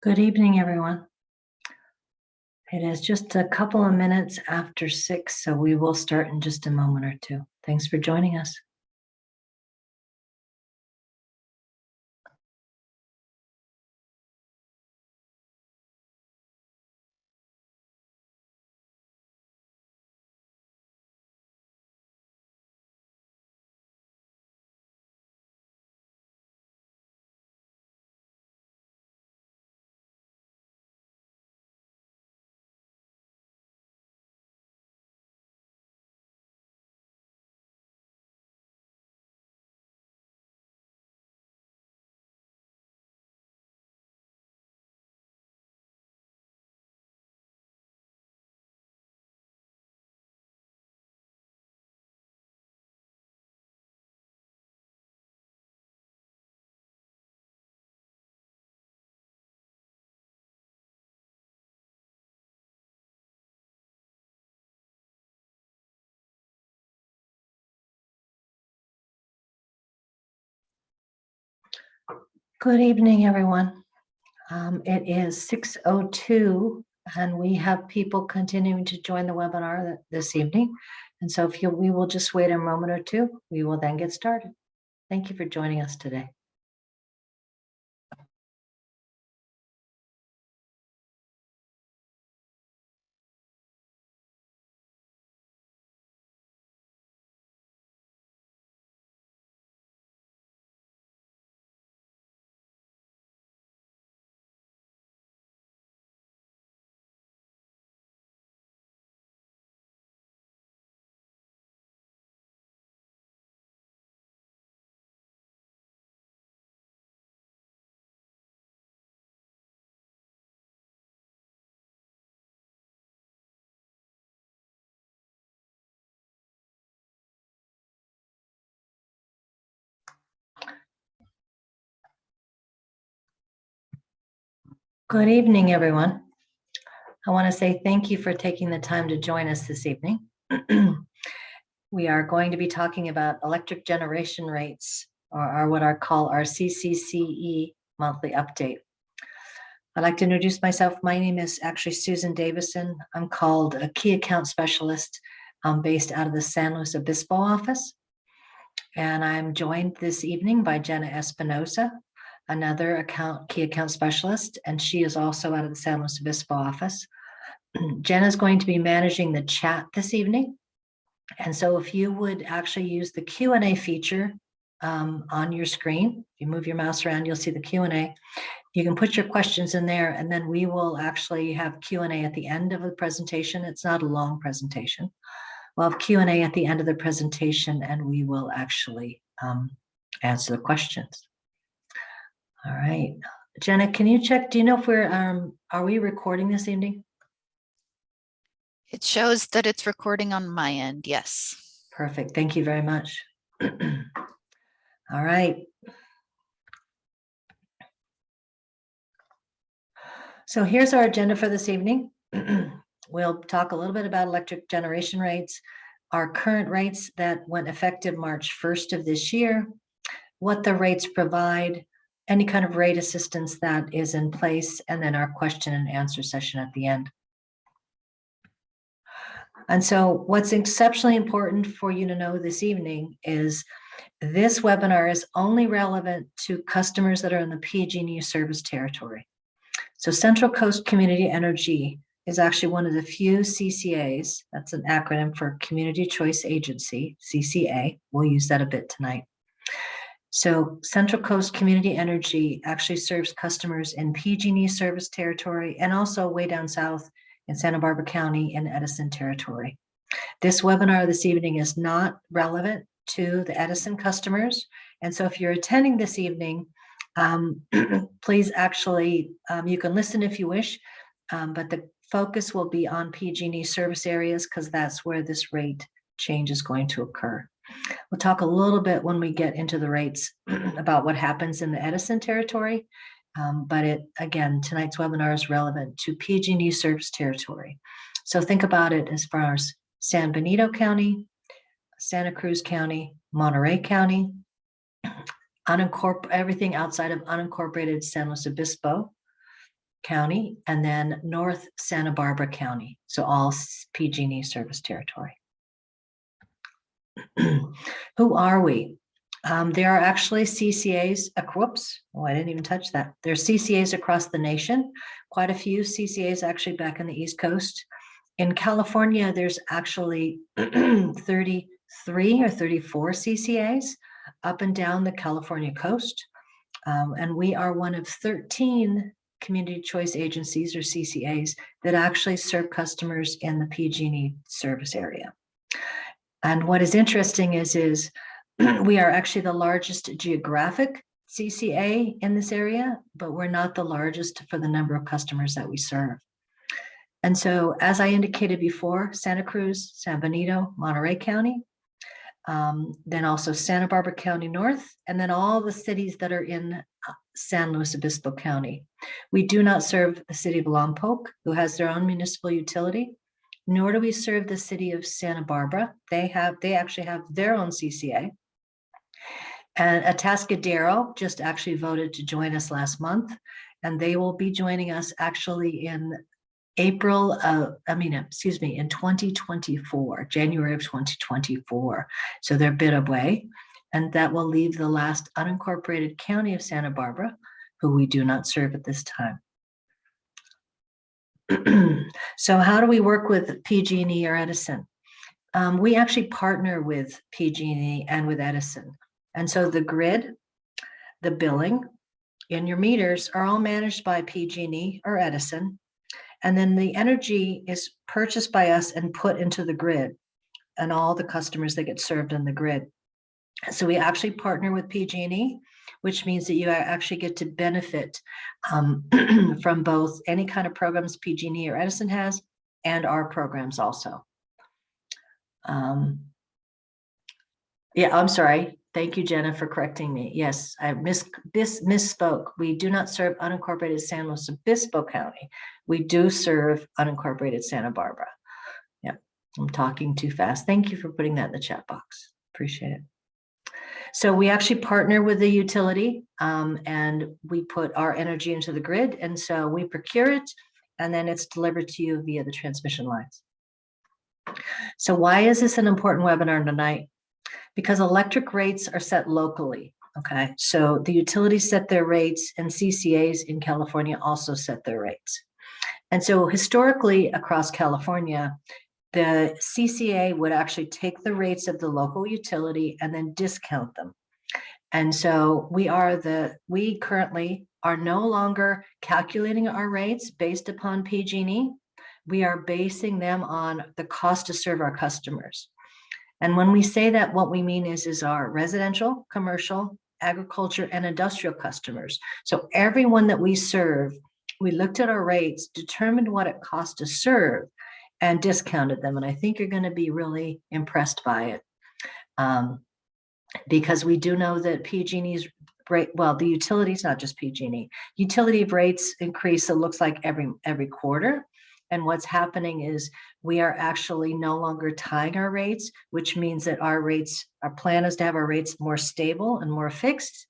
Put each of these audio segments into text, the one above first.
Good evening, everyone. It is just a couple of minutes after 6, so we will start in just a moment or two. Thanks for joining us. Good evening, everyone. It is 6:02, and we have people continuing to join the webinar this evening. And so we will just wait a moment or two. We will then get started. Thank you for joining us today. Good evening, everyone. I want to say thank you for taking the time to join us this evening. We are going to be talking about electric generation rates, or what I call our CCCE monthly update. I'd like to introduce myself. My name is actually Susan Davison. I'm called a key account specialist based out of the San Luis Obispo office. And I'm joined this evening by Jenna Espinosa, another key account specialist, and she is also out of the San Luis Obispo office. Jenna is going to be managing the chat this evening. And so if you would actually use the Q&A feature on your screen, if you move your mouse around, you'll see the Q&A. You can put your questions in there, and then we will actually have Q&A at the end of the presentation. It's not a long presentation. We'll have Q&A at the end of the presentation, and we will actually answer the questions. All right. Jenna, can you check? Do you know if are we recording this evening? It shows that it's recording on my end, yes. Perfect. Thank you very much. All right. So here's our agenda for this evening. We'll talk a little bit about electric generation rates, our current rates that went effective March 1st of this year, what the rates provide, any kind of rate assistance that is in place, and then our question and answer session at the end. And so what's exceptionally important for you to know this evening is this webinar is only relevant to customers that are in the PG&E service territory. So Central Coast Community Energy is actually one of the few CCAs, that's an acronym for Community Choice Agency, CCA. We'll use that a bit tonight. So Central Coast Community Energy actually serves customers in PG&E service territory and also way down south in Santa Barbara County and Edison territory. This webinar this evening is not relevant to the Edison customers. And so if you're attending this evening, please actually, you can listen if you wish, but the focus will be on PG&E service areas because that's where this rate change is going to occur. We'll talk a little bit when we get into the rates about what happens in the Edison territory, but again, tonight's webinar is relevant to PG&E service territory. So think about it as far as San Benito County, Santa Cruz County, Monterey County, everything outside of unincorporated San Luis Obispo, County, and then North Santa Barbara County. So all PG&E service territory. Who are we? There are actually CCAs, whoops, oh, I didn't even touch that. There are CCAs across the nation, quite a few CCAs actually back in the East Coast. In California, there's actually 33 or 34 CCAs up and down the California coast. And we are one of 13 community choice agencies or CCAs that actually serve customers in the PG&E service area. And what is interesting is we are actually the largest geographic CCA in this area, but we're not the largest for the number of customers that we serve. And so, as I indicated before, Santa Cruz, San Benito, Monterey County, then also Santa Barbara County North, and then all the cities that are in San Luis Obispo County. We do not serve the city of Lompoc, who has their own municipal utility, nor do we serve the city of Santa Barbara. They actually have their own CCA. And Atascadero just actually voted to join us last month, and they will be joining us actually in in 2024, January of 2024. So they're a bit away, and that will leave the last unincorporated county of Santa Barbara, who we do not serve at this time. So how do we work with PG&E or Edison? We actually partner with PG&E and with Edison. And so the grid, the billing, and your meters are all managed by PG&E or Edison. And then the energy is purchased by us and put into the grid and all the customers that get served in the grid. So we actually partner with PG&E, which means that you actually get to benefit from both any kind of programs PG&E or Edison has and our programs also. Yeah, I'm sorry. Thank you, Jenna, for correcting me. Yes, I misspoke. We do not serve unincorporated San Luis Obispo County. We do serve unincorporated Santa Barbara. Yep, I'm talking too fast. Thank you for putting that in the chat box. Appreciate it. So we actually partner with the utility and we put our energy into the grid. And so we procure it and then it's delivered to you via the transmission lines. So why is this an important webinar tonight? Because electric rates are set locally, okay? So the utilities set their rates and CCAs in California also set their rates. And so historically across California, the CCA would actually take the rates of the local utility and then discount them. And so we currently are no longer calculating our rates based upon PG&E. We are basing them on the cost to serve our customers. And when we say that, what we mean is our residential, commercial, agriculture, and industrial customers. So everyone that we serve, we looked at our rates, determined what it cost to serve, and discounted them. And I think you're going to be really impressed by it. Because we do know that PG&E's rate, well, the utilities, not just PG&E, utility rates increase, it looks like every quarter. And what's happening is we are actually no longer tying our rates, which means that our plan is to have our rates more stable and more fixed,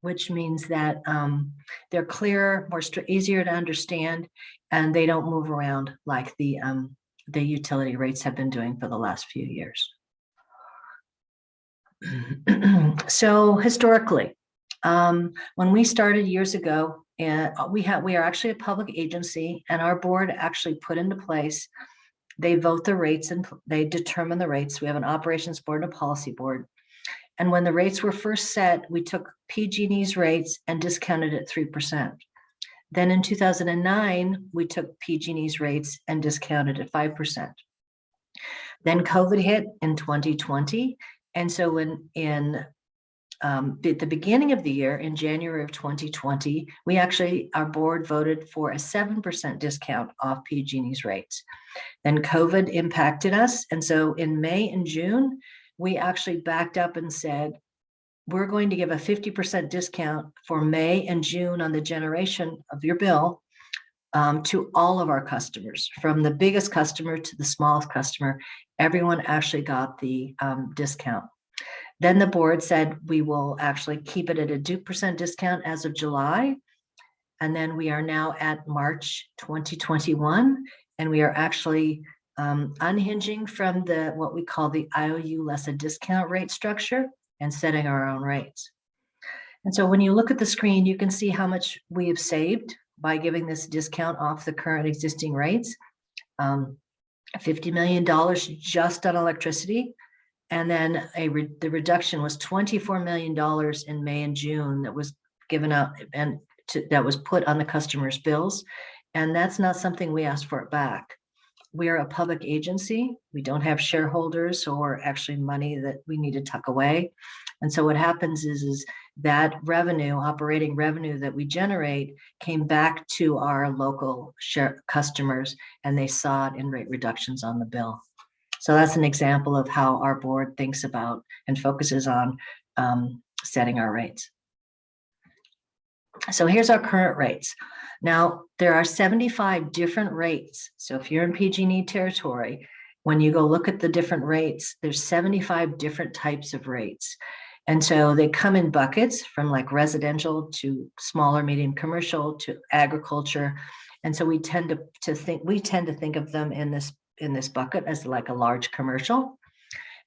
which means that they're clearer, easier to understand, and they don't move around like the utility rates have been doing for the last few years. So historically, when we started years ago, we are actually a public agency, and our board actually put into place, they vote the rates and they determine the rates. We have an operations board and a policy board. And when the rates were first set, we took PG&E's rates and discounted at 3%. Then in 2009, we took PG&E's rates and discounted at 5%. Then COVID hit in 2020. And so at the beginning of the year, in January of 2020, our board voted for a 7% discount off PG&E's rates. Then COVID impacted us. And so in May and June, we actually backed up and said, we're going to give a 50% discount for May and June on the generation of your bill to all of our customers, from the biggest customer to the smallest customer. Everyone actually got the discount. Then the board said we will actually keep it at a 2% discount as of July. And then we are now at March 2021, and we are actually unhinging from what we call the IOU less a discount rate structure and setting our own rates. And so when you look at the screen, you can see how much we have saved by giving this discount off the current existing rates. $50 million just on electricity. And then the reduction was $24 million in May and June that was given out and that was put on the customer's bills. And that's not something we asked for it back. We are a public agency. We don't have shareholders or actually money that we need to tuck away. And so what happens is that revenue, operating revenue that we generate came back to our local customers, and they saw it in rate reductions on the bill. So that's an example of how our board thinks about and focuses on setting our rates. So here's our current rates. Now, there are 75 different rates. So if you're in PG&E territory, when you go look at the different rates, there's 75 different types of rates. And so they come in buckets from like residential to smaller, medium commercial to agriculture. And so we tend to think of them in this bucket as like a large commercial.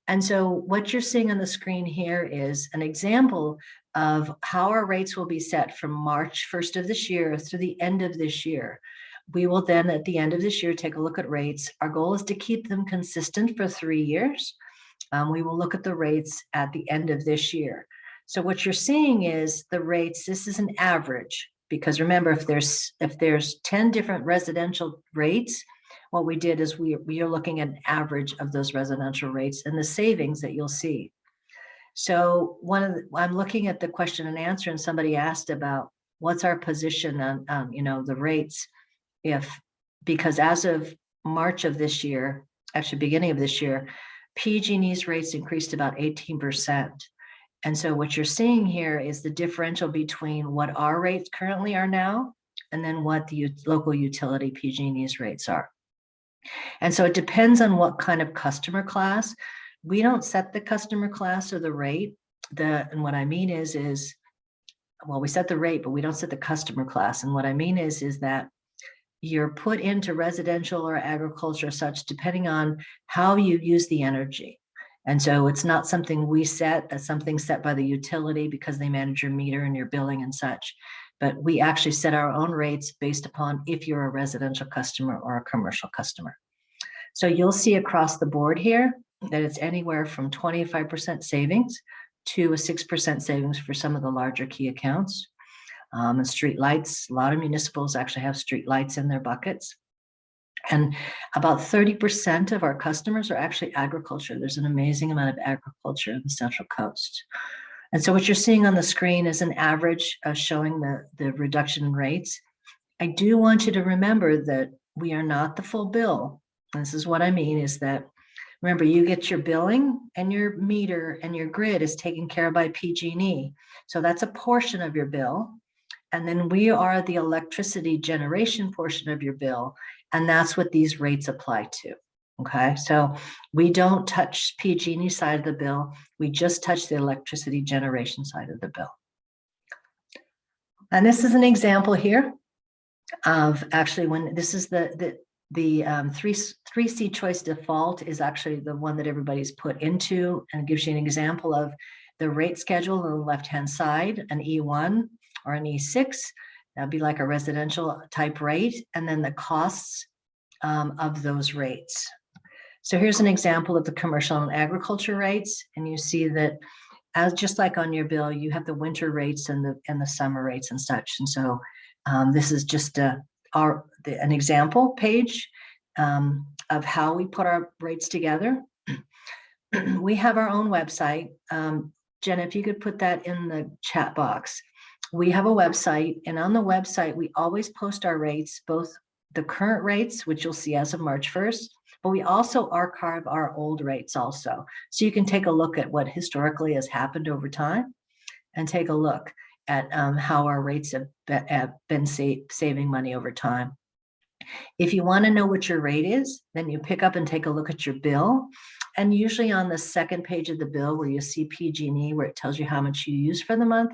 And so what you're seeing on the screen here is an example of how our rates will be set from March 1st of this year through the end of this year. We will then at the end of this year take a look at rates. Our goal is to keep them consistent for 3 years. We will look at the rates at the end of this year. So what you're seeing is the rates, this is an average, because remember, if there's 10 different residential rates, what we did is we are looking at an average of those residential rates and the savings that you'll see. So I'm looking at the question and answer, and somebody asked about what's our position on the rates, because as of March of this year, actually beginning of this year, PG&E's rates increased about 18%. And so what you're seeing here is the differential between what our rates currently are now and then what the local utility PG&E's rates are. And so it depends on what kind of customer class. We don't set the customer class or the rate. And what I mean is, well, we set the rate, but we don't set the customer class. And what I mean is that you're put into residential or agriculture or such, depending on how you use the energy. And so it's not something we set, that's something set by the utility because they manage your meter and your billing and such. But we actually set our own rates based upon if you're a residential customer or a commercial customer. So you'll see across the board here that it's anywhere from 25% savings to a 6% savings for some of the larger key accounts. And street lights, a lot of municipals actually have street lights in their buckets. And about 30% of our customers are actually agriculture. There's an amazing amount of agriculture in the Central Coast. And so what you're seeing on the screen is an average showing the reduction in rates. I do want you to remember that we are not the full bill. And this is what I mean is that, remember, you get your billing and your meter and your grid is taken care of by PG&E. So that's a portion of your bill. And then we are the electricity generation portion of your bill. And that's what these rates apply to. Okay, so we don't touch PG&E side of the bill. We just touch the electricity generation side of the bill. And this is an example here of actually when this is the 3C choice default is actually the one that everybody's put into, and gives you an example of the rate schedule on the left-hand side, an E1 or an E6. That'd be like a residential type rate, and then the costs of those rates. So here's an example of the commercial and agriculture rates, and you see that as just like on your bill, you have the winter rates and the summer rates and such. And so this is just an example page of how we put our rates together. We have our own website. Jenna, if you could put that in the chat box. We have a website, and on the website, we always post our rates, both the current rates, which you'll see as of March 1st, but we also archive our old rates also. So you can take a look at what historically has happened over time and take a look at how our rates have been saving money over time. If you want to know what your rate is, then you pick up and take a look at your bill. And usually on the second page of the bill where you see PG&E, where it tells you how much you use for the month,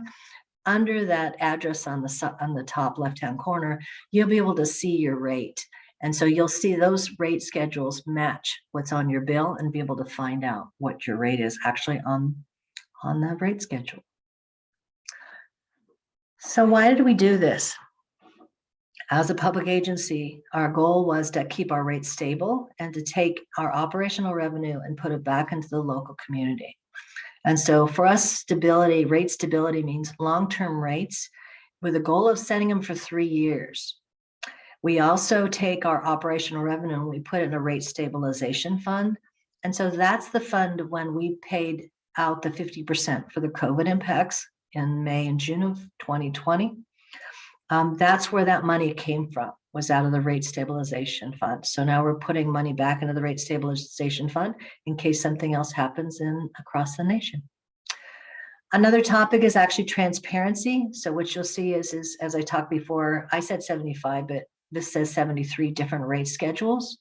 under that address on the top left-hand corner, you'll be able to see your rate. And so you'll see those rate schedules match what's on your bill and be able to find out what your rate is actually on the rate schedule. So why did we do this? As a public agency, our goal was to keep our rates stable and to take our operational revenue and put it back into the local community. And so for us, stability, rate stability means long-term rates with a goal of setting them for 3 years. We also take our operational revenue and we put it in a rate stabilization fund. And so that's the fund when we paid out the 50% for the COVID impacts in May and June of 2020. That's where that money came from, was out of the rate stabilization fund. So now we're putting money back into the rate stabilization fund in case something else happens across the nation. Another topic is actually transparency. So what you'll see is as I talked before, I said 75, but this says 73 different rate schedules.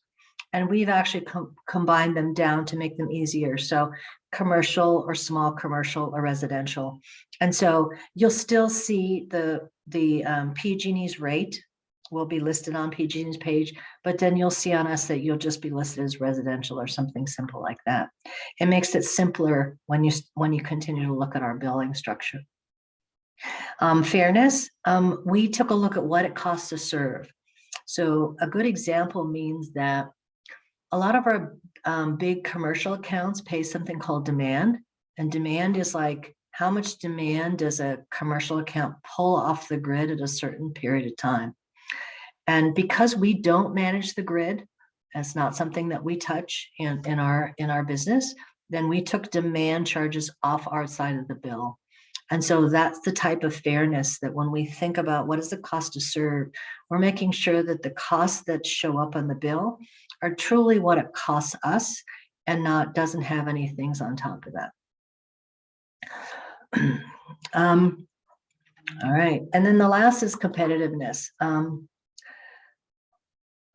And we've actually combined them down to make them easier. So commercial or small commercial or residential. And so you'll still see the PG&E's rate will be listed on PG&E's page, but then you'll see on us that you'll just be listed as residential or something simple like that. It makes it simpler when you continue to look at our billing structure. Fairness, we took a look at what it costs to serve. So a good example means that a lot of our big commercial accounts pay something called demand, and demand is like how much demand does a commercial account pull off the grid at a certain period of time. And because we don't manage the grid, that's not something that we touch in our business, then we took demand charges off our side of the bill. And so that's the type of fairness that when we think about what is the cost to serve, we're making sure that the costs that show up on the bill are truly what it costs us and doesn't have any things on top of that. All right, and then the last is competitiveness.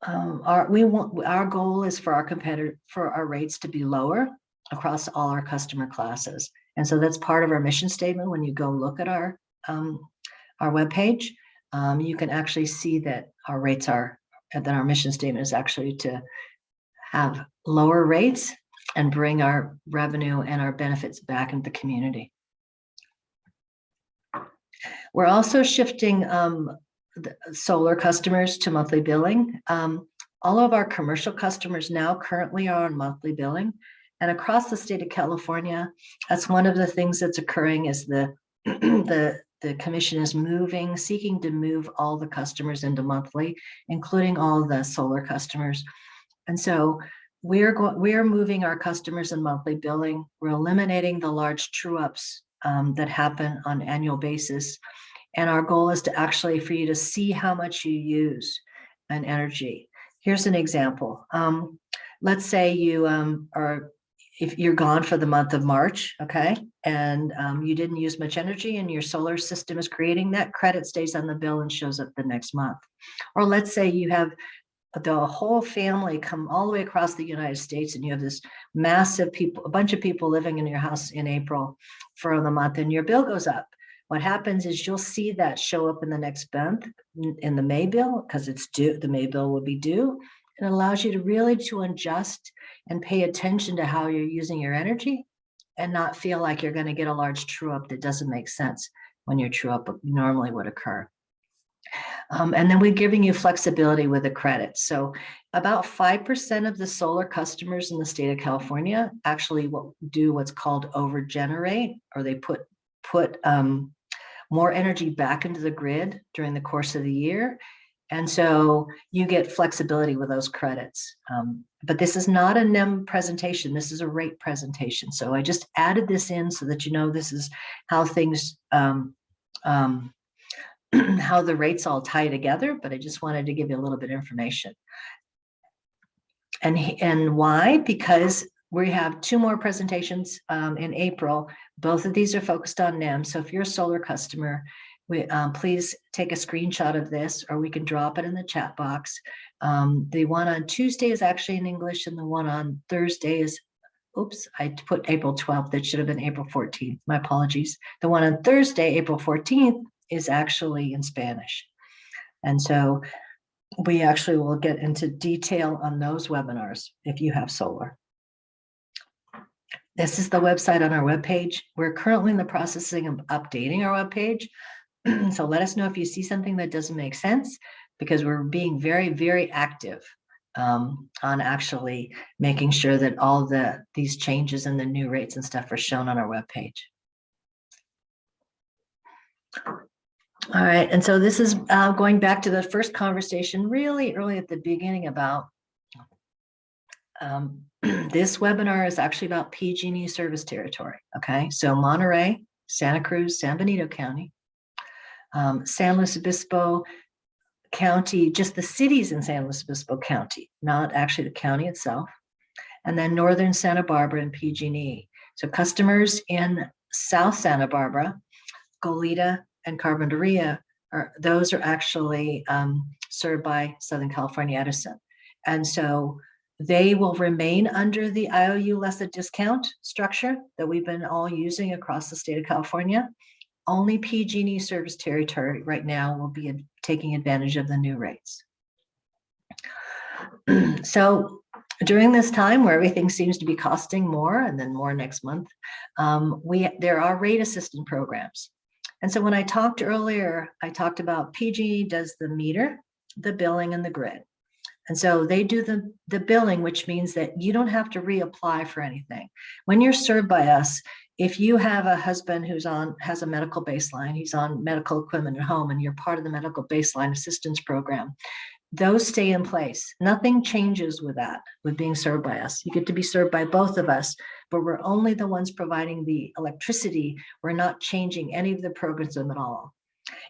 Our goal is for our rates to be lower across all our customer classes. And so that's part of our mission statement. When you go look at our webpage, you can actually see that our rates that our mission statement is actually to have lower rates and bring our revenue and our benefits back into the community. We're also shifting the solar customers to monthly billing. All of our commercial customers now currently are on monthly billing. And across the state of California, that's one of the things that's occurring is the commission is seeking to move all the customers into monthly, including all the solar customers. And so we're moving our customers in monthly billing. We're eliminating the large true-ups that happen on an annual basis. And our goal is to actually for you to see how much you use in energy. Here's an example. Let's say if you're gone for the month of March, okay, and you didn't use much energy and your solar system is creating that, credit stays on the bill and shows up the next month. Or let's say you have the whole family come all the way across the United States and you have this massive a bunch of people living in your house in April for the month and your bill goes up. What happens is you'll see that show up in the next month in the May bill because it's due, the May bill will be due. It allows you to really adjust and pay attention to how you're using your energy and not feel like you're going to get a large true up that doesn't make sense when your true up normally would occur. And then we're giving you flexibility with the credits. So about 5% of the solar customers in the state of California actually do what's called overgenerate, or they put more energy back into the grid during the course of the year. And so you get flexibility with those credits. But this is not a NEM presentation. This is a rate presentation. So I just added this in so that you know this is how things, how the rates all tie together, but I just wanted to give you a little bit of information. And why? Because we have 2 more presentations in April. Both of these are focused on NEM. So if you're a solar customer, please take a screenshot of this, or we can drop it in the chat box. The one on Tuesday is actually in English, and the one on Thursday oops, I put April 12th. That should have been April 14th. My apologies. The one on Thursday, April 14th, is actually in Spanish. And so we actually will get into detail on those webinars if you have solar. This is the website on our webpage. We're currently in the processing of updating our webpage. So let us know if you see something that doesn't make sense, because we're being very, very active on actually making sure that all these changes and the new rates and stuff are shown on our webpage. All right, and so this is going back to the first conversation really early at the beginning about this webinar is actually about PG&E service territory, okay? So Monterey, Santa Cruz, San Benito County, San Luis Obispo County, just the cities in San Luis Obispo County, not actually the county itself, and then Northern Santa Barbara and PG&E. So customers in South Santa Barbara, Goleta, and Carpinteria, those are actually served by Southern California Edison. And so they will remain under the IOU less a discount structure that we've been all using across the state of California. Only PG&E service territory right now will be taking advantage of the new rates. So during this time where everything seems to be costing more and then more next month, there are rate assistance programs. And so when I talked earlier, I talked about PG&E does the meter, the billing, and the grid. And so they do the billing, which means that you don't have to reapply for anything. When you're served by us, if you have a husband who's has a medical baseline, he's on medical equipment at home, and you're part of the medical baseline assistance program, those stay in place. Nothing changes with that, with being served by us. You get to be served by both of us, but we're only the ones providing the electricity. We're not changing any of the programs at all.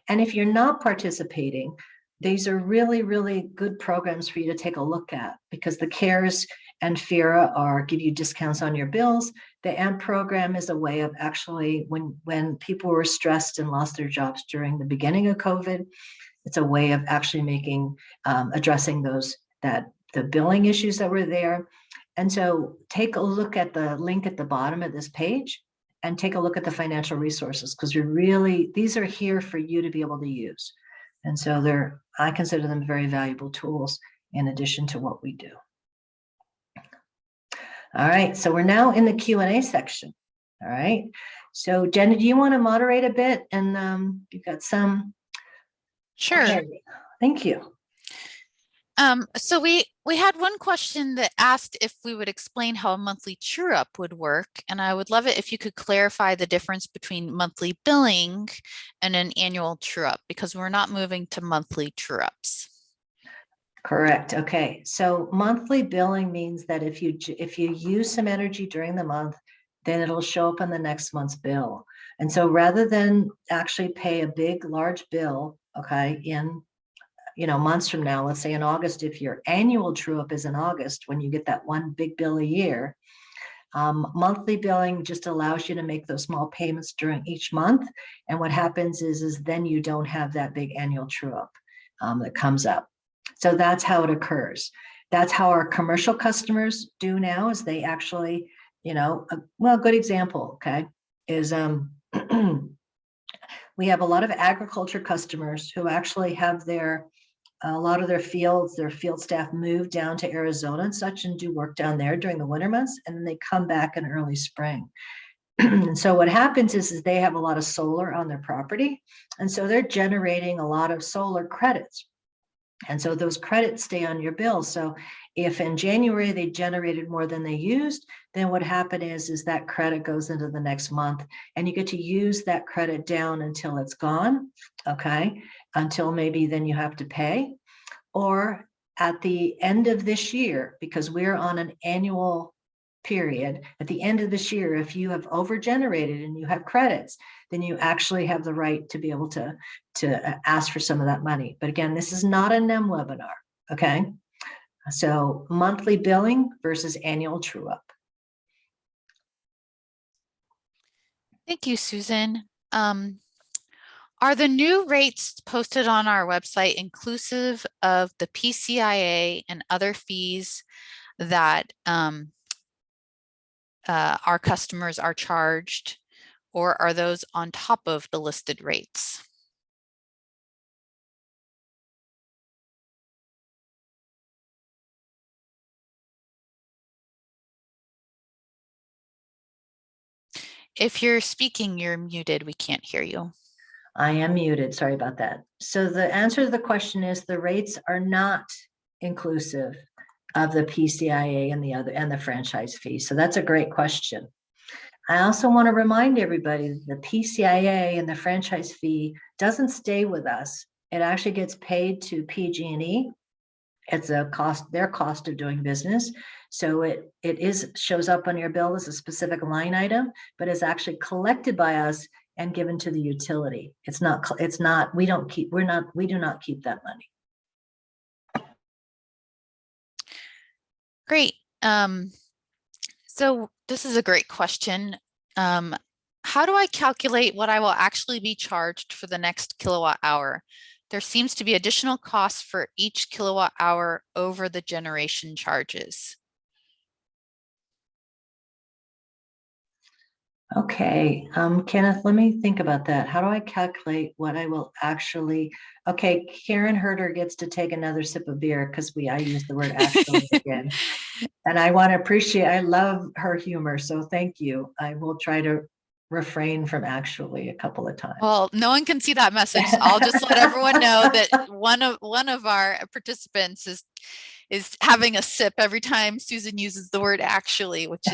And if you're not participating, these are really, really good programs for you to take a look at, because the CARES and FERA give you discounts on your bills. The AMP program is a way of actually, when people were stressed and lost their jobs during the beginning of COVID, it's a way of actually addressing the billing issues that were there. And so take a look at the link at the bottom of this page and take a look at the financial resources, because these are here for you to be able to use. And so I consider them very valuable tools in addition to what we do. All right, so we're now in the Q&A section. All right, so Jenna, do you want to moderate a bit? And you've got some. Sure. Okay. Thank you. So we had one question that asked if we would explain how a monthly true-up would work, and I would love it if you could clarify the difference between monthly billing and an annual true-up, because we're not moving to monthly true-ups. Correct. Okay. So monthly billing means that if you use some energy during the month, then it'll show up on the next month's bill. And so rather than actually pay a big, large bill, okay, in months from now, let's say in August, if your annual true up is in August, when you get that one big bill a year, monthly billing just allows you to make those small payments during each month. And what happens is then you don't have that big annual true up that comes up. So that's how it occurs. That's how our commercial customers do now, is they actually, a good example, okay, is we have a lot of agriculture customers who actually have a lot of their field staff move down to Arizona and such and do work down there during the winter months, and then they come back in early spring. And so what happens is they have a lot of solar on their property, and so they're generating a lot of solar credits. And so those credits stay on your bill. So if in January they generated more than they used, then what happened is that credit goes into the next month, and you get to use that credit down until it's gone, okay? Until maybe then you have to pay. Or at the end of this year, because we're on an annual period, at the end of this year, if you have over-generated and you have credits, then you actually have the right to be able to ask for some of that money. But again, this is not a NEM webinar, okay? So monthly billing versus annual true-up. Thank you, Susan. Are the new rates posted on our website inclusive of the PCIA and other fees that our customers are charged, or are those on top of the listed rates? If you're speaking, you're muted. We can't hear you. I am muted. Sorry about that. So the answer to the question is the rates are not inclusive of the PCIA and the franchise fee. So that's a great question. I also want to remind everybody that the PCIA and the franchise fee doesn't stay with us. It actually gets paid to PG&E. It's a cost, their cost of doing business. So it shows up on your bill as a specific line item, but is actually collected by us and given to the utility. We do not keep that money. Great. So this is a great question. How do I calculate what I will actually be charged for the next kilowatt hour? There seems to be additional costs for each kilowatt hour over the generation charges. Okay, Kenneth, let me think about that. How do I calculate what I will actually, okay, Karen Herder gets to take another sip of beer because I use the word actually again. And I want to I love her humor, so thank you. I will try to refrain from actually a couple of times. Well, no one can see that message. So I'll just let everyone know that one of our participants is having a sip every time Susan uses the word actually, which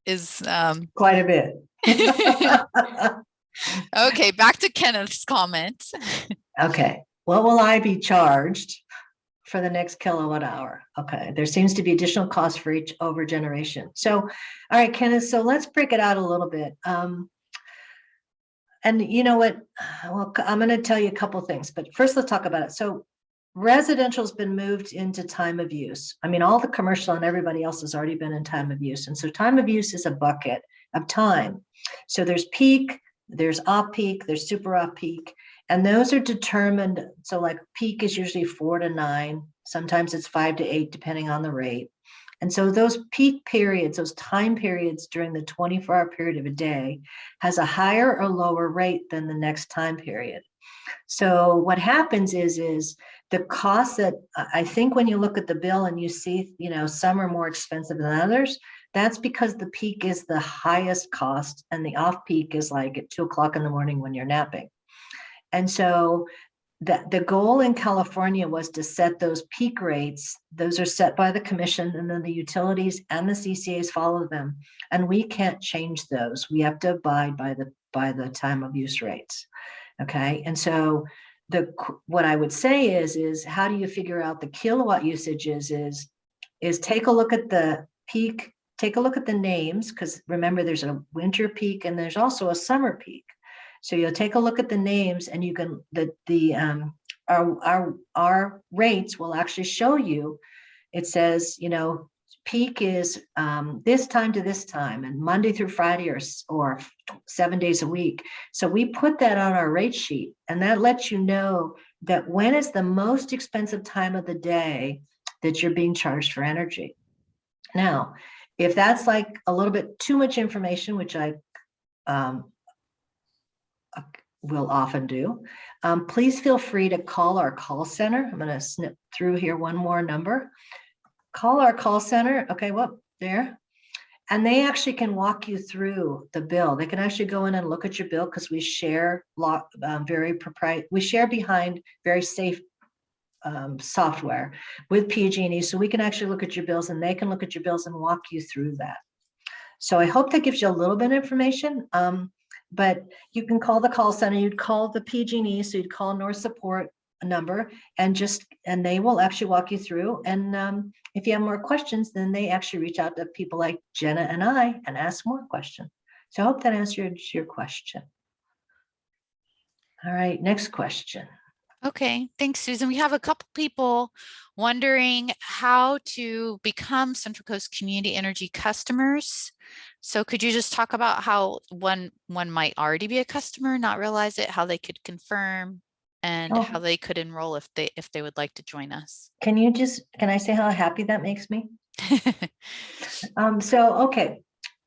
is quite a bit. Okay, back to Kenneth's comment. Okay, what will I be charged for the next kilowatt hour? Okay, there seems to be additional costs for each over generation. So, all right, Kenneth, so let's break it out a little bit. And you know what? Well, I'm going to tell you a couple things, but first let's talk about it. So residential has been moved into time of use. I mean, all the commercial and everybody else has already been in time of use. And so time of use is a bucket of time. So there's peak, there's off peak, there's super off peak, and those are determined. So like peak is usually 4 to 9. Sometimes it's 5 to 8, depending on the rate. And so those peak periods, those time periods during the 24-hour period of a day has a higher or lower rate than the next time period. So what happens is the cost that I think when you look at the bill and you see, some are more expensive than others, that's because the peak is the highest cost and the off peak is like at 2 o'clock in the morning when you're napping. And so the goal in California was to set those peak rates. Those are set by the commission, and then the utilities and the CCAs follow them. And we can't change those. We have to abide by the time of use rates. Okay. And so what I would say is how do you figure out the kilowatt usages is take a look at the peak, take a look at the names, because remember there's a winter peak and there's also a summer peak. So you'll take a look at the names and you can, our rates will actually show you, it says, peak is this time to this time and Monday through Friday or 7 days a week. So we put that on our rate sheet, and that lets you know that when is the most expensive time of the day that you're being charged for energy. Now, if that's like a little bit too much information, which I will often do, please feel free to call our call center. I'm going to snip through here one more number. Call our call center. Okay, well, there. And they actually can walk you through the bill. They can actually go in and look at your bill because we share we share behind very safe software with PG&E. So we can actually look at your bills and they can look at your bills and walk you through that. So I hope that gives you a little bit of information. But you can call the call center, you'd call the PG&E, so you'd call North Support number and they will actually walk you through. And if you have more questions, then they actually reach out to people like Jenna and I and ask more questions. So I hope that answered your question. All right, next question. Okay, thanks, Susan. We have a couple people wondering how to become Central Coast Community Energy customers. So could you just talk about how one might already be a customer, not realize it, how they could confirm, and how they could enroll if they would like to join us? Can I say how happy that makes me? Okay.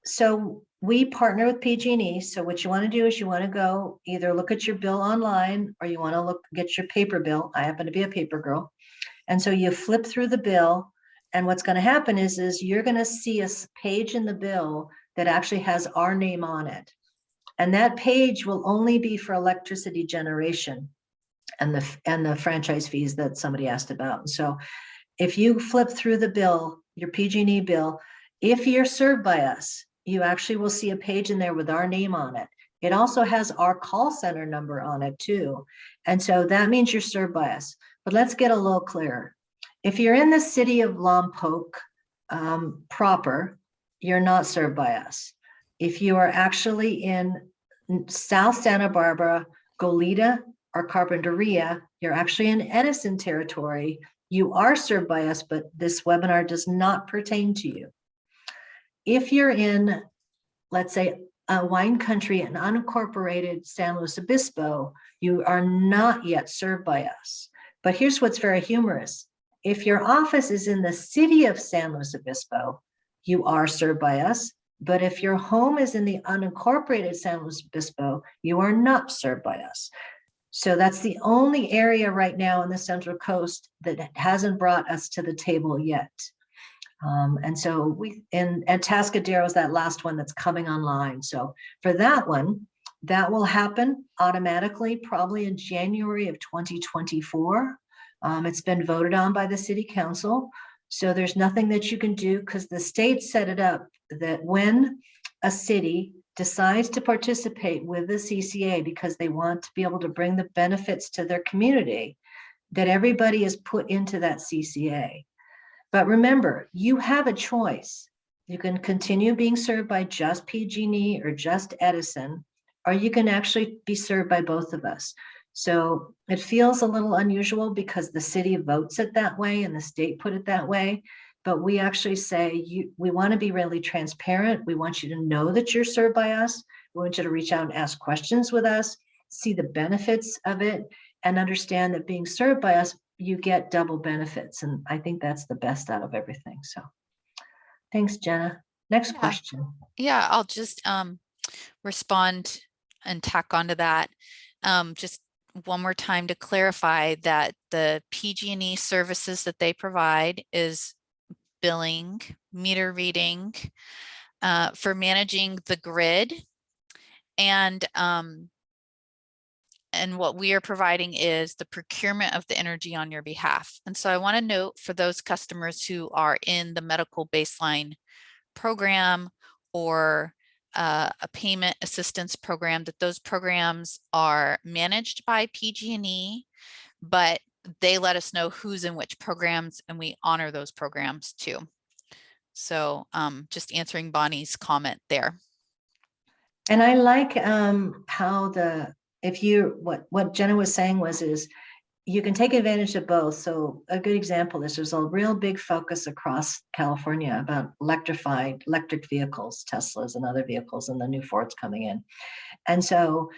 So we partner with PG&E. So what you want to do is you want to go either look at your bill online or you want to get your paper bill. I happen to be a paper girl. And so you flip through the bill, and what's going to happen is you're going to see a page in the bill that actually has our name on it. And that page will only be for electricity generation and the franchise fees that somebody asked about. So if you flip through the bill, your PG&E bill, if you're served by us, you actually will see a page in there with our name on it. It also has our call center number on it too. And so that means you're served by us. But let's get a little clearer. If you're in the city of Lompoc proper, you're not served by us. If you are actually in South Santa Barbara, Goleta, or Carpinteria, you're actually in Edison territory, you are served by us, but this webinar does not pertain to you. If you're in, let's say, a wine country and unincorporated San Luis Obispo, you are not yet served by us. But here's what's very humorous. If your office is in the city of San Luis Obispo, you are served by us. But if your home is in the unincorporated San Luis Obispo, you are not served by us. So that's the only area right now in the Central Coast that hasn't brought us to the table yet. And so and Atascadero is that last one that's coming online. So for that one, that will happen automatically, probably in January of 2024. It's been voted on by the city council. So there's nothing that you can do because the state set it up that when a city decides to participate with the CCA because they want to be able to bring the benefits to their community, that everybody is put into that CCA. But remember, you have a choice. You can continue being served by just PG&E or just Edison, or you can actually be served by both of us. So it feels a little unusual because the city votes it that way and the state put it that way. But we actually say we want to be really transparent. We want you to know that you're served by us. We want you to reach out and ask questions with us, see the benefits of it, and understand that being served by us, you get double benefits. And I think that's the best out of everything. So thanks, Jenna. Next question. Yeah, I'll just respond and tack onto that. Just one more time to clarify that the PG&E services that they provide is billing, meter reading, for managing the grid, and what we are providing is the procurement of the energy on your behalf. And so I want to note for those customers who are in the medical baseline program or a payment assistance program, that those programs are managed by PG&E, but they let us know who's in which programs and we honor those programs too. So just answering Bonnie's comment there. And I like how what Jenna was saying is you can take advantage of both. So a good example is there's a real big focus across California about electric vehicles, Teslas and other vehicles, and the new Fords coming in. And so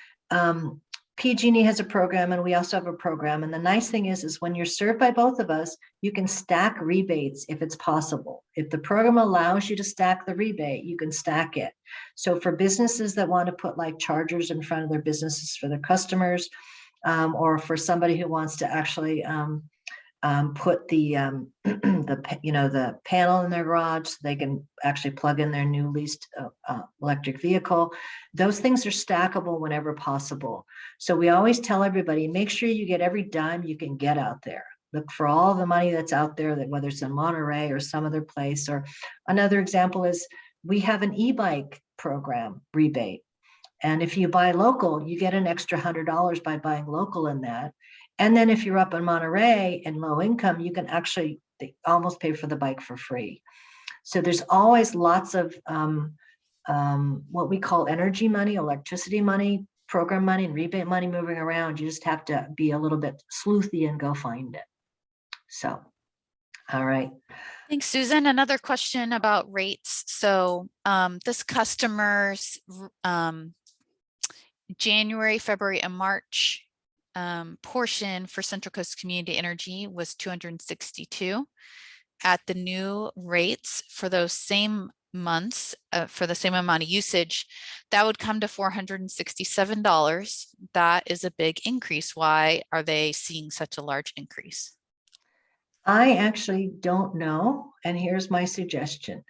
PG&E has a program and we also have a program. And the nice thing is when you're served by both of us, you can stack rebates if it's possible. If the program allows you to stack the rebate, you can stack it. So for businesses that want to put like chargers in front of their businesses for their customers, or for somebody who wants to actually put the the panel in their garage so they can actually plug in their new leased electric vehicle. Those things are stackable whenever possible. So we always tell everybody, make sure you get every dime you can get out there. Look for all the money that's out there, that whether it's in Monterey or some other place. Or another example is we have an e-bike program rebate. And if you buy local, you get an extra $100 by buying local in that. And then if you're up in Monterey and low income, you can actually almost pay for the bike for free. So there's always lots of what we call energy money, electricity money, program money, and rebate money moving around. You just have to be a little bit sleuthy and go find it. So, all right. Thanks, Susan. Another question about rates. So this customer's January, February, and March portion for Central Coast Community Energy was $262. At the new rates for those same months for the same amount of usage, that would come to $467. That is a big increase. Why are they seeing such a large increase? I actually don't know. And here's my suggestion.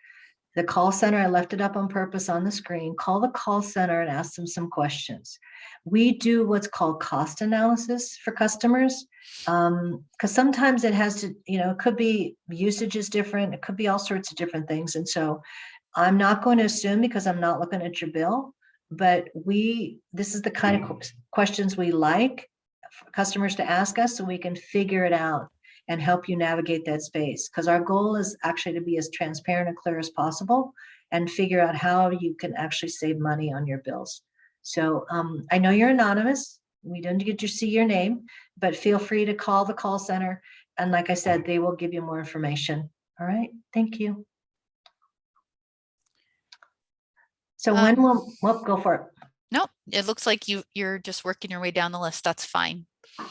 The call center, I left it up on purpose on the screen. Call the call center and ask them some questions. We do what's called cost analysis for customers. Because sometimes it has to, it could be usage is different. It could be all sorts of different things. And so I'm not going to assume because I'm not looking at your bill, but this is the kind of questions we like for customers to ask us so we can figure it out and help you navigate that space. Because our goal is actually to be as transparent and clear as possible and figure out how you can actually save money on your bills. So I know you're anonymous. We didn't get to see your name, but feel free to call the call center. And like I said, they will give you more information. All right, thank you. So when will, go for it. Nope, it looks like you're just working your way down the list. That's fine.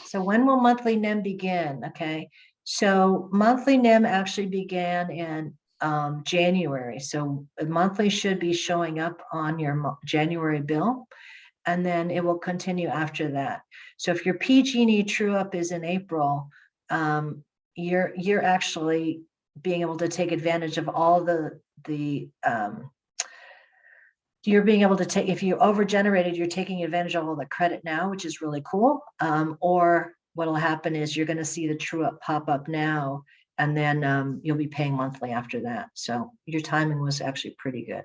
So when will monthly NIM begin? Okay, so monthly NIM actually began in January. So the monthly should be showing up on your January bill, and then it will continue after that. So if your PG&E true up is in April, you're actually being able to take advantage of all you're being able to take, if you over generated, you're taking advantage of all the credit now, which is really cool. Or what'll happen is you're going to see the true up pop up now, and then you'll be paying monthly after that. So your timing was actually pretty good.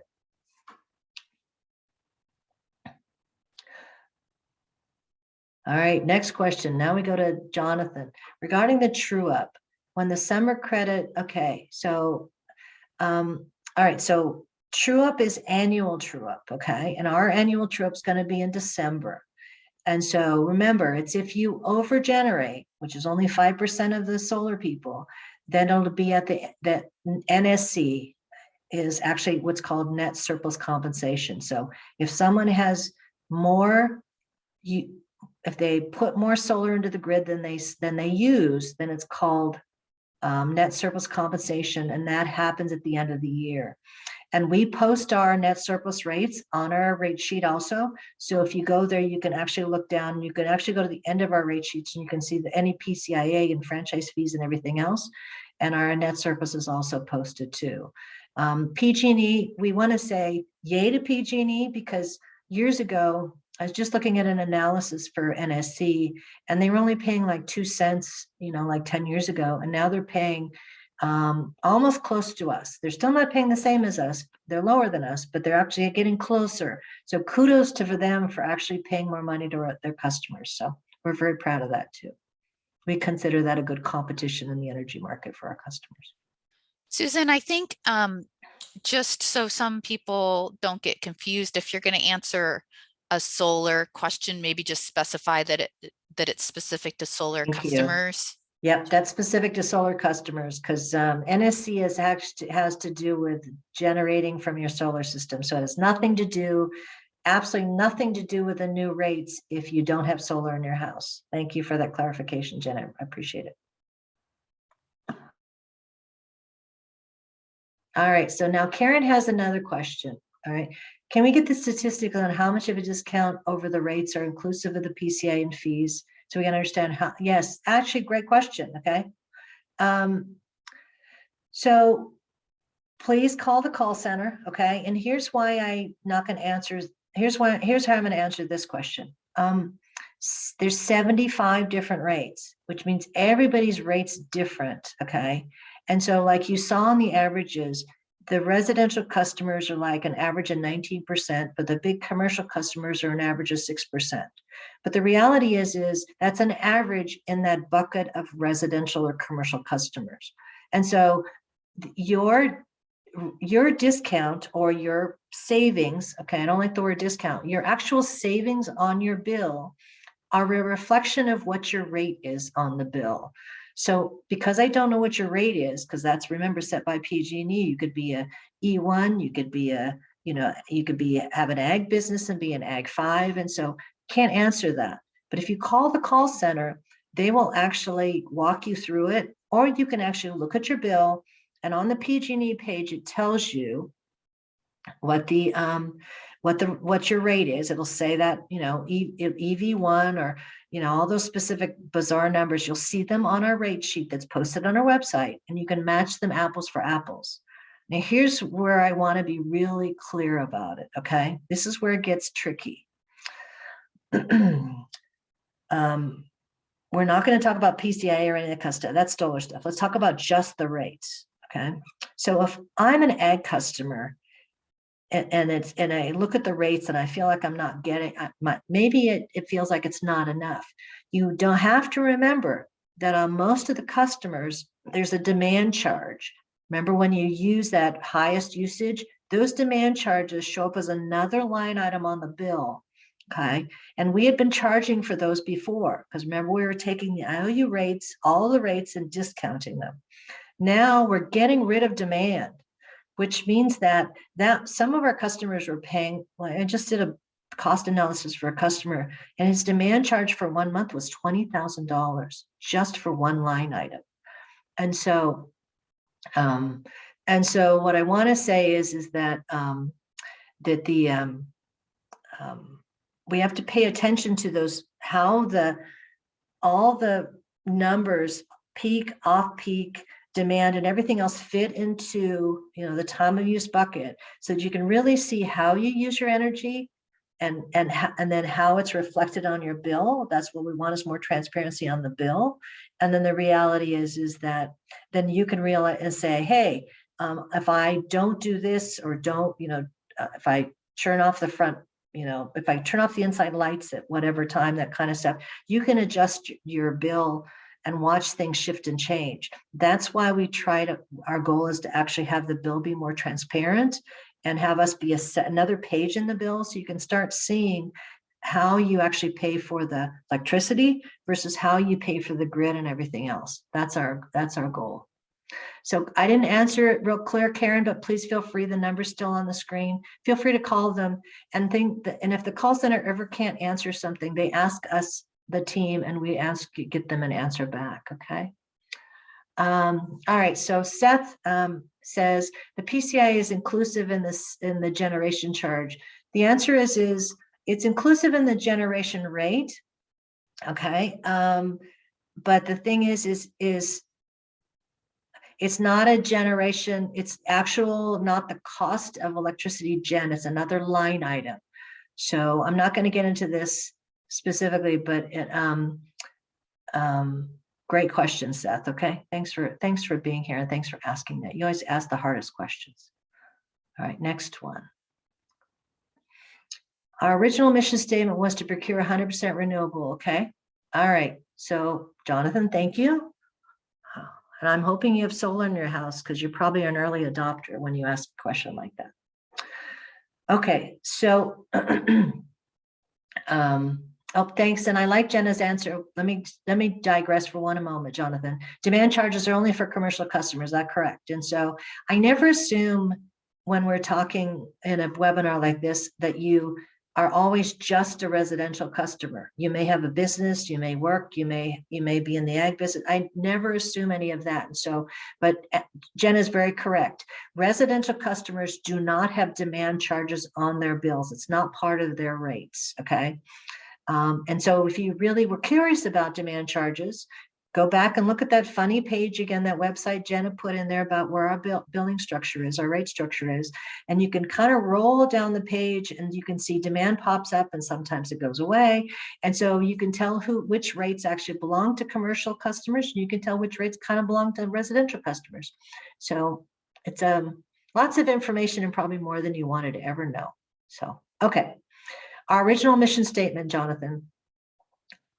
All right, next question. Now we go to Jonathan. Regarding the true up, when the summer credit, okay, so, all right, so true up is annual true up, okay? And our annual true up is going to be in December. And so remember, it's if you over generate, which is only 5% of the solar people, then it'll be at the NSC is actually what's called net surplus compensation. So if someone has more, if they put more solar into the grid than they use, then it's called net surplus compensation, and that happens at the end of the year. And we post our net surplus rates on our rate sheet also. So if you go there, you can actually look down, you can actually go to the end of our rate sheets and you can see any PCIA and franchise fees and everything else. And our net surplus is also posted too. PG&E, we want to say yay to PG&E because years ago, I was just looking at an analysis for NSC and they were only paying like 2 cents, like 10 years ago. And now they're paying almost close to us. They're still not paying the same as us. They're lower than us, but they're actually getting closer. So kudos to them for actually paying more money to their customers. So we're very proud of that too. We consider that a good competition in the energy market for our customers. Susan, I think just so some people don't get confused, if you're going to answer a solar question, maybe just specify that it's specific to solar customers. Yep, that's specific to solar customers because NSC has to do with generating from your solar system. So it has nothing to do, absolutely nothing to do with the new rates if you don't have solar in your house. Thank you for that clarification, Jen. I appreciate it. All right, so now Karen has another question. All right, can we get the statistics on how much of a discount over the rates are inclusive of the PCA and fees? So we can understand how, yes, actually great question, okay? So please call the call center, okay? And here's why I'm not gonna answer, here's how I'm gonna answer this question. There's 75 different rates, which means everybody's rate's different, okay? And so like you saw in the averages, the residential customers are like an average of 19%, but the big commercial customers are an average of 6%. But the reality is that's an average in that bucket of residential or commercial customers. And so your discount or your savings, okay, I don't like the word discount, your actual savings on your bill are a reflection of what your rate is on the bill. So because I don't know what your rate is, because that's, remember, set by PG&E, you could be a E1, you could be a, you could have an ag business and be an ag 5. And so can't answer that. But if you call the call center, they will actually walk you through it, or you can actually look at your bill and on the PG&E page, it tells you what your rate is. It'll say that, EV1 or, all those specific bizarre numbers. You'll see them on our rate sheet that's posted on our website, and you can match them apples for apples. Now, here's where I want to be really clear about it. Okay. This is where it gets tricky. We're not going to talk about PCIe or any of the custom. That's Solar stuff. Let's talk about just the rates. Okay. So if I'm an ag customer and I look at the rates and I feel like I'm not getting, maybe it feels like it's not enough. You don't have to remember that on most of the customers, there's a demand charge. Remember, when you use that highest usage, those demand charges show up as another line item on the bill. Okay. And we had been charging for those before, because remember, we were taking the IOU rates, all the rates, and discounting them. Now we're getting rid of demand, which means that some of our customers were paying. Well, I just did a cost analysis for a customer, and his demand charge for 1 month was $20,000 just for one line item. And so what I want to say is that we have to pay attention to those, how all the numbers, peak, off peak, demand, and everything else fit into, the time of use bucket, so that you can really see how you use your energy and then how it's reflected on your bill. That's what we want, is more transparency on the bill. And then the reality is that then you can realize and say, hey, if I don't do this, or don't, if I turn off the front, if I turn off the inside lights at whatever time, that kind of stuff, you can adjust your bill and watch things shift and change. That's why our goal is to actually have the bill be more transparent and have us be another page in the bill, so you can start seeing how you actually pay for the electricity versus how you pay for the grid and everything else. That's our goal. So I didn't answer it real clear, Karen, but please feel free. The number's still on the screen. Feel free to call them and if the call center ever can't answer something, they ask us, the team, and we get them an answer back. Okay. All right. So Seth says the PCI is inclusive in the generation charge. The answer is it's inclusive in the generation rate. Okay. But the thing is it's not a generation, it's actual, not the cost of electricity gen, it's another line item. So I'm not going to get into this specifically, but great question, Seth. Okay. Thanks for being here, and thanks for asking that. You always ask the hardest questions. All right, next one. Our original mission statement was to procure 100% renewable. Okay. All right. So Jonathan, thank you. And I'm hoping you have solar in your house, because you're probably an early adopter when you ask a question like that. Okay, so thanks. And I like Jenna's answer. Let me digress for one moment, Jonathan. Demand charges are only for commercial customers. Is that correct? And so I never assume when we're talking in a webinar like this that you are always just a residential customer. You may have a business, you may work, you may be in the ag business. I never assume any of that. And so, but Jen is very correct. Residential customers do not have demand charges on their bills. It's not part of their rates. Okay. And so if you really were curious about demand charges, go back and look at that funny page again, that website Jenna put in there about where our billing structure is, our rate structure is. And you can kind of roll down the page and you can see demand pops up and sometimes it goes away. And so you can tell which rates actually belong to commercial customers. You can tell which rates kind of belong to residential customers. So it's lots of information, and probably more than you wanted to ever know. So, okay. Our original mission statement, Jonathan.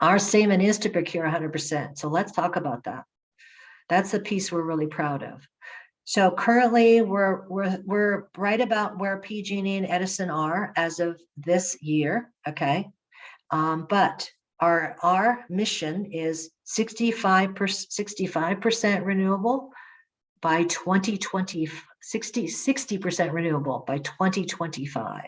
Our statement is to procure 100%. So let's talk about that. That's the piece we're really proud of. So currently we're right about where PG&E and Edison are as of this year. Okay. But our mission is 65% renewable by 2020, 60% renewable by 2025,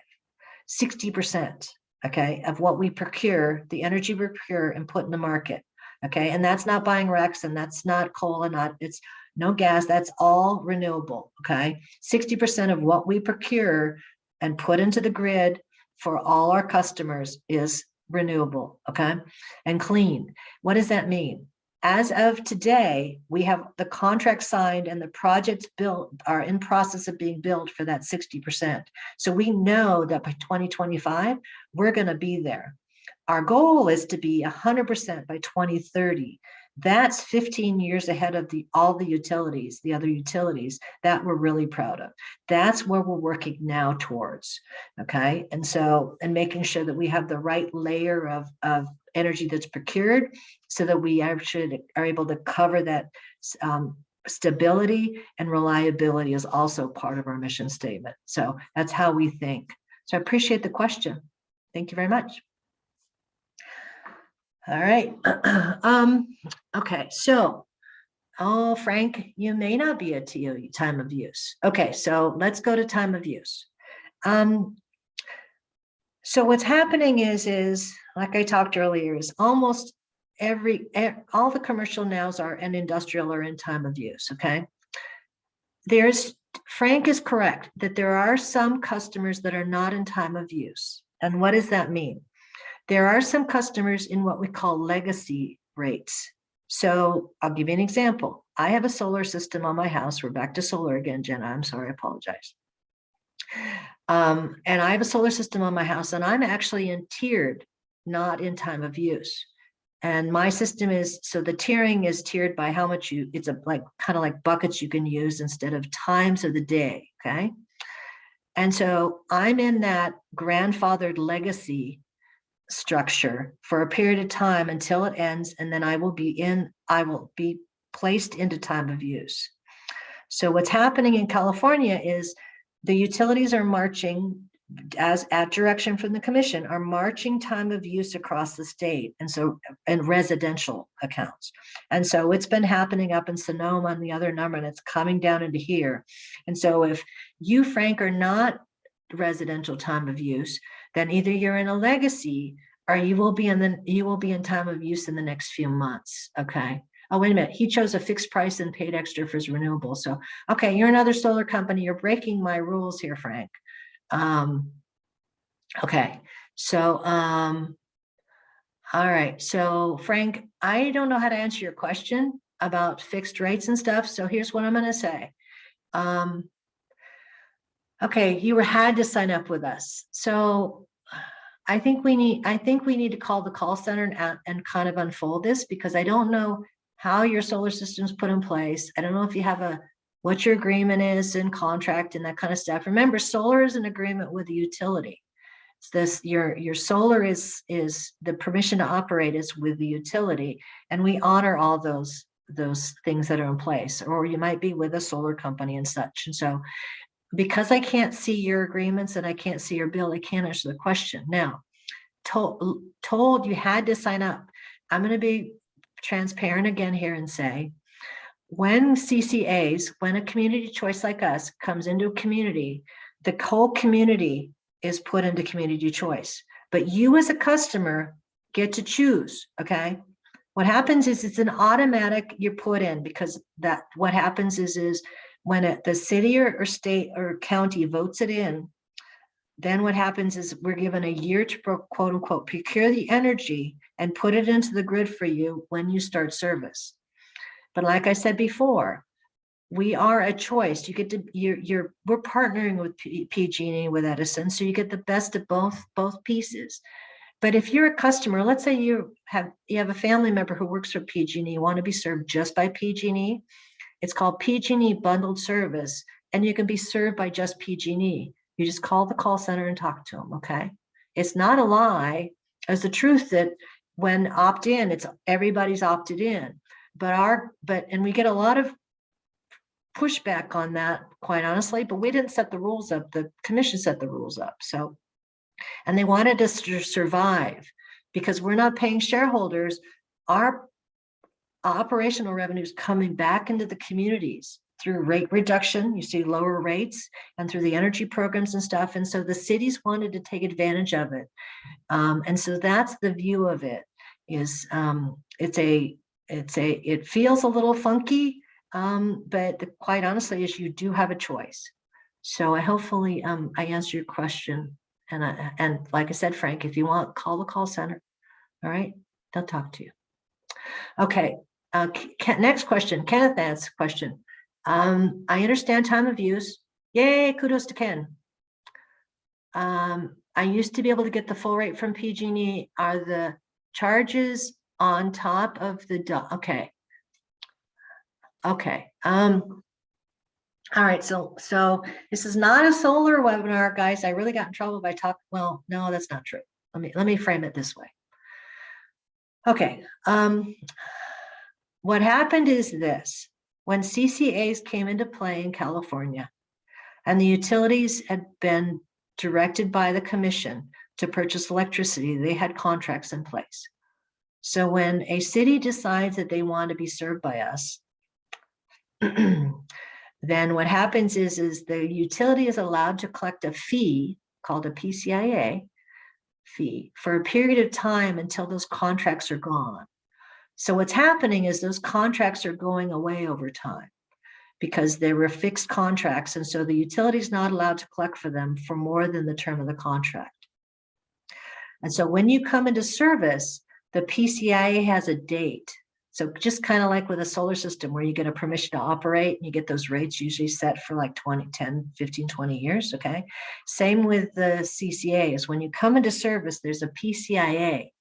60%. Okay, of what we procure, the energy we procure and put in the market. Okay, and that's not buying RECs, and that's not coal, and it's no gas, that's all renewable, okay? 60% of what we procure and put into the grid for all our customers is renewable, okay? And clean. What does that mean? As of today, we have the contract signed and the projects built are in process of being built for that 60%. So we know that by 2025, we're going to be there. Our goal is to be 100% by 2030. That's 15 years ahead of all the utilities, the other utilities that we're really proud of. That's where we're working now towards, okay? And so, and making sure that we have the right layer of energy that's procured so that we actually are able to cover that stability and reliability is also part of our mission statement. So that's how we think. So I appreciate the question. Thank you very much. All right. Okay, so, oh, Frank, you may not be a TOU, time of use. Okay, so let's go to time of use. So what's happening is like I talked earlier, is almost all the commercial nows are and industrial are in time of use, okay? Frank is correct that there are some customers that are not in time of use. And what does that mean? There are some customers in what we call legacy rates. So I'll give you an example. I have a solar system on my house. We're back to solar again, Jenna. I'm sorry, I apologize. And I have a solar system on my house, and I'm actually in tiered, not in time of use. And my system is, so the tiering is tiered by how much it's kind of like buckets you can use instead of times of the day, okay? And so I'm in that grandfathered legacy structure for a period of time until it ends, and then I will be placed into time of use. So what's happening in California is the utilities are marching, as at direction from the commission, are marching time of use across the state, and so in residential accounts. And so it's been happening up in Sonoma and the other number, and it's coming down into here. And so if you, Frank, are not residential time of use, then either you're in a legacy or you will be in time of use in the next few months. Okay. Oh, wait a minute. He chose a fixed price and paid extra for his renewable. So, okay, you're another solar company. You're breaking my rules here, Frank. Okay. So, all right. So, Frank, I don't know how to answer your question about fixed rates and stuff. So here's what I'm going to say. Okay, you had to sign up with us. So I think we need to call the call center and kind of unfold this, because I don't know how your solar system's put in place. I don't know if you have what your agreement is and contract and that kind of stuff. Remember, solar is an agreement with the utility. It's your solar is the permission to operate is with the utility, and we honor all those things that are in place. Or you might be with a solar company and such. And so, because I can't see your agreements and I can't see your bill, I can't answer the question. Now, told you had to sign up. I'm going to be transparent again here and say, when CCAs, when a community choice like us comes into a community, the whole community is put into community choice. But you as a customer get to choose, okay? What happens is it's an automatic, you're put in, because what happens is when the city or state or county votes it in, then what happens is we're given a year to quote unquote procure the energy and put it into the grid for you when you start service. But like I said before, we are a choice. You get to we're partnering with PG&E, with Edison, so you get the best of both pieces. But if you're a customer, let's say you have a family member who works for PG&E, want to be served just by PG&E. It's called PG&E bundled service, and you can be served by just PG&E. You just call the call center and talk to them, okay? It's not a lie. It's the truth that when opt-in, everybody's opted in. And we get a lot of pushback on that, quite honestly, but we didn't set the rules up. The commission set the rules up. So, and they wanted us to survive because we're not paying shareholders. Our operational revenues coming back into the communities through rate reduction. You see lower rates, and through the energy programs and stuff. And so the cities wanted to take advantage of it. And so that's the view of it. Is it feels a little funky, But quite honestly, is you do have a choice. So hopefully I answered your question. And like I said, Frank, if you want, call the call center. All right, they'll talk to you. Okay, next question, Kenneth asked question. I understand time of use. Yay, kudos to Ken. I used to be able to get the full rate from PG&E. Are the charges on top of the, okay. Okay. All right, so this is not a solar webinar, guys. I really got in trouble by talking. Well, no, that's not true. Let me frame it this way. Okay. What happened is this: when CCAs came into play in California, and the utilities had been directed by the commission to purchase electricity, they had contracts in place. So when a city decides that they want to be served by us, then what happens is the utility is allowed to collect a fee called a PCIA fee for a period of time until those contracts are gone. So what's happening is those contracts are going away over time because they were fixed contracts. And so the utility is not allowed to collect for them for more than the term of the contract. And so when you come into service, the PCIA has a date. So just kind of like with a solar system where you get a permission to operate and you get those rates usually set for like 10, 15, 20 years, okay? Same with the CCAs. When you come into service, there's a PCIA.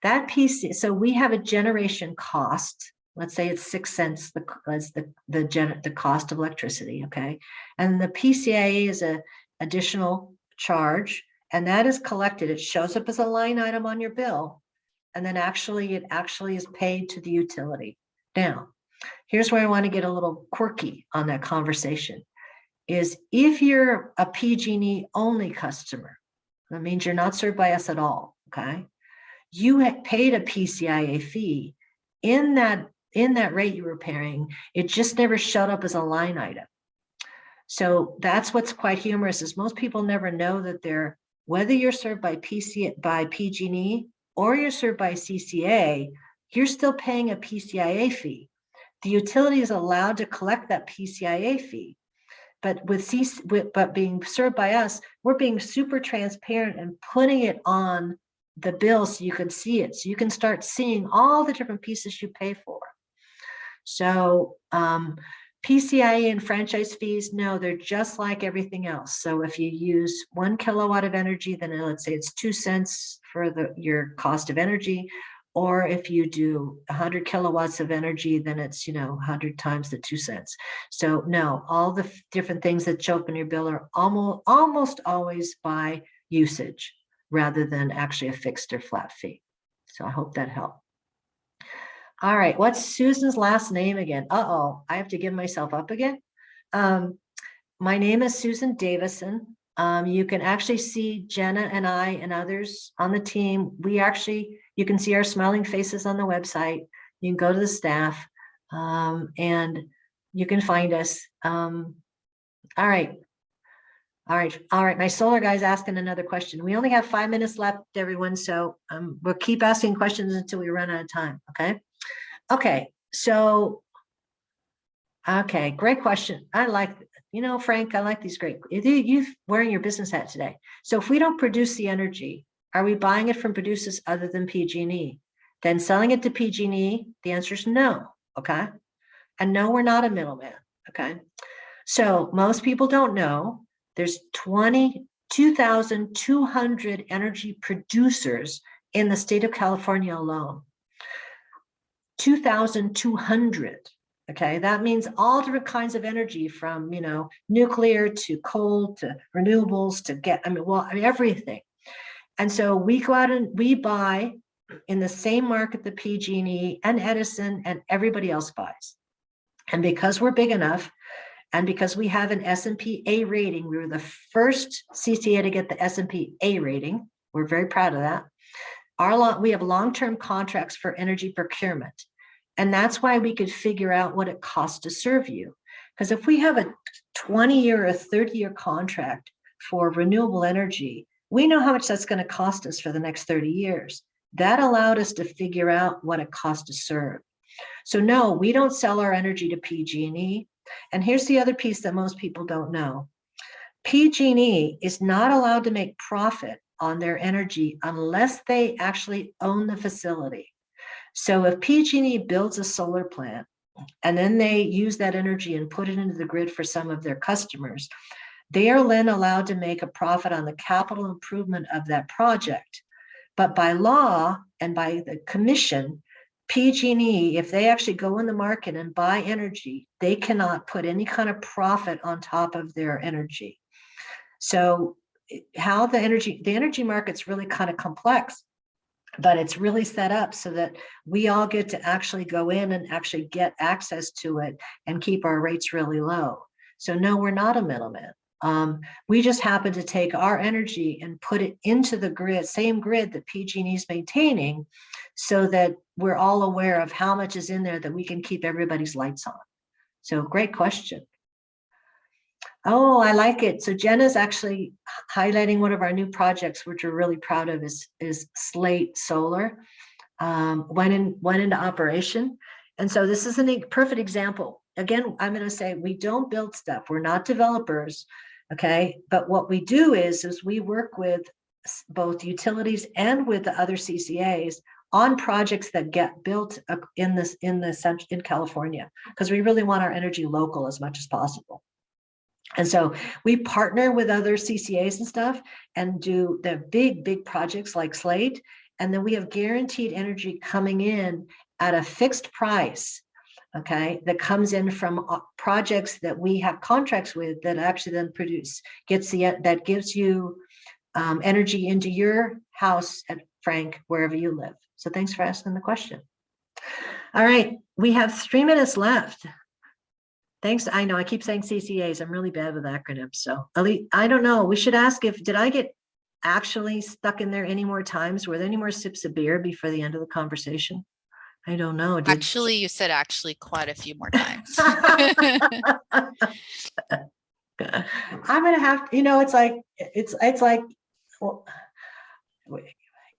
That PC, so we have a generation cost. Let's say it's 6 cents, the cost of electricity, okay? And the PCIA is an additional charge, and that is collected. It shows up as a line item on your bill, and then it actually is paid to the utility. Now, here's where I want to get a little quirky on that conversation, is if you're a PG&E only customer, that means you're not served by us at all, okay? You had paid a PCIA fee in that rate you were paying. It just never showed up as a line item. So that's what's quite humorous, is most people never know that whether you're served by PG&E or you're served by CCA, you're still paying a PCIA fee. The utility is allowed to collect that PCIA fee, but but being served by us, we're being super transparent and putting it on the bill so you can see it. So you can start seeing all the different pieces you pay for. So PCIA and franchise fees, no, they're just like everything else. So if you use 1 kilowatt of energy, then let's say it's 2 cents for your cost of energy. Or if you do 100 kilowatts of energy, then it's 100 times the 2 cents. So no, all the different things that show up in your bill are almost always by usage, rather than actually a fixed or flat fee. So I hope that helped. All right, what's Susan's last name again? Uh-oh, I have to give myself up again. My name is Susan Davison. You can actually see Jenna and I and others on the team. You can see our smiling faces on the website. You can go to the staff and you can find us. All right. My solar guy's asking another question. We only have 5 minutes left, everyone. So we'll keep asking questions until we run out of time. Okay. So, great question. I like, Frank, I like these great, you're wearing your business hat today. So if we don't produce the energy, are we buying it from producers other than PG&E? Then selling it to PG&E, the answer is no. Okay. And no, we're not a middleman. Okay. So most people don't know there's 22,200 energy producers in the state of California alone. 2,200. Okay, that means all different kinds of energy, from nuclear to coal to renewables to everything. And so we go out and we buy in the same market that PG&E and Edison and everybody else buys. And because we're big enough, and because we have an S&P A rating, we were the first CCA to get the S&P A rating. We're very proud of that. We have long-term contracts for energy procurement. And that's why we could figure out what it costs to serve you. Because if we have a 20-year or 30-year contract for renewable energy, we know how much that's going to cost us for the next 30 years. That allowed us to figure out what it costs to serve. So no, we don't sell our energy to PG&E. And here's the other piece that most people don't know. PG&E is not allowed to make profit on their energy unless they actually own the facility. So if PG&E builds a solar plant and then they use that energy and put it into the grid for some of their customers, they are then allowed to make a profit on the capital improvement of that project. But by law and by the commission, PG&E, if they actually go in the market and buy energy, they cannot put any kind of profit on top of their energy. So how the energy market's really kind of complex, but it's really set up so that we all get to actually go in and actually get access to it and keep our rates really low. So no, we're not a middleman. We just happen to take our energy and put it into the grid, same grid that PG&E is maintaining, so that we're all aware of how much is in there that we can keep everybody's lights on. So great question. Oh, I like it. So Jenna's actually highlighting one of our new projects, which we're really proud of, is Slate Solar. Went into operation. And so this is a perfect example. Again, I'm going to say we don't build stuff. We're not developers. Okay. But what we do is we work with both utilities and with the other CCAs on projects that get built in California, because we really want our energy local as much as possible. And so we partner with other CCAs and stuff and do the big projects like Slate. And then we have guaranteed energy coming in at a fixed price, okay, that comes in from projects that we have contracts with that actually then that gives you energy into your house at Frank, wherever you live. So thanks for asking the question. All right, we have 3 minutes left. Thanks. I know I keep saying CCAs. I'm really bad with acronyms. So I don't know. We should ask did I get actually stuck in there any more times? Were there any more sips of beer before the end of the conversation? I don't know. Actually, you said quite a few more times. I'm going to have, it's like, well,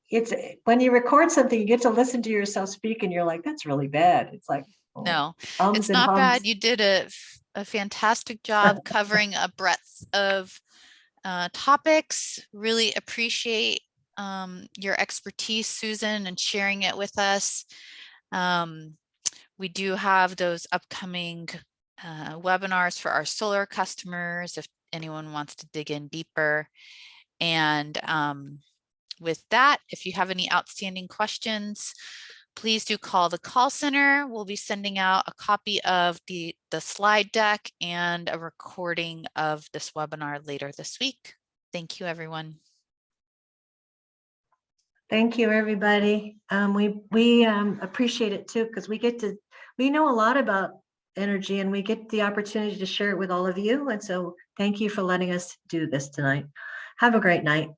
it's when you record something, you get to listen to yourself speak and you're like, that's really bad. It's like, no, it's not bad. You did a fantastic job covering a breadth of topics. Really appreciate your expertise, Susan, and sharing it with us. We do have those upcoming webinars for our solar customers if anyone wants to dig in deeper. And with that, if you have any outstanding questions, please do call the call center. We'll be sending out a copy of the slide deck and a recording of this webinar later this week. Thank you, everyone. Thank you, everybody. We appreciate it too, because we know a lot about energy and we get the opportunity to share it with all of you. And so thank you for letting us do this tonight. Have a great night.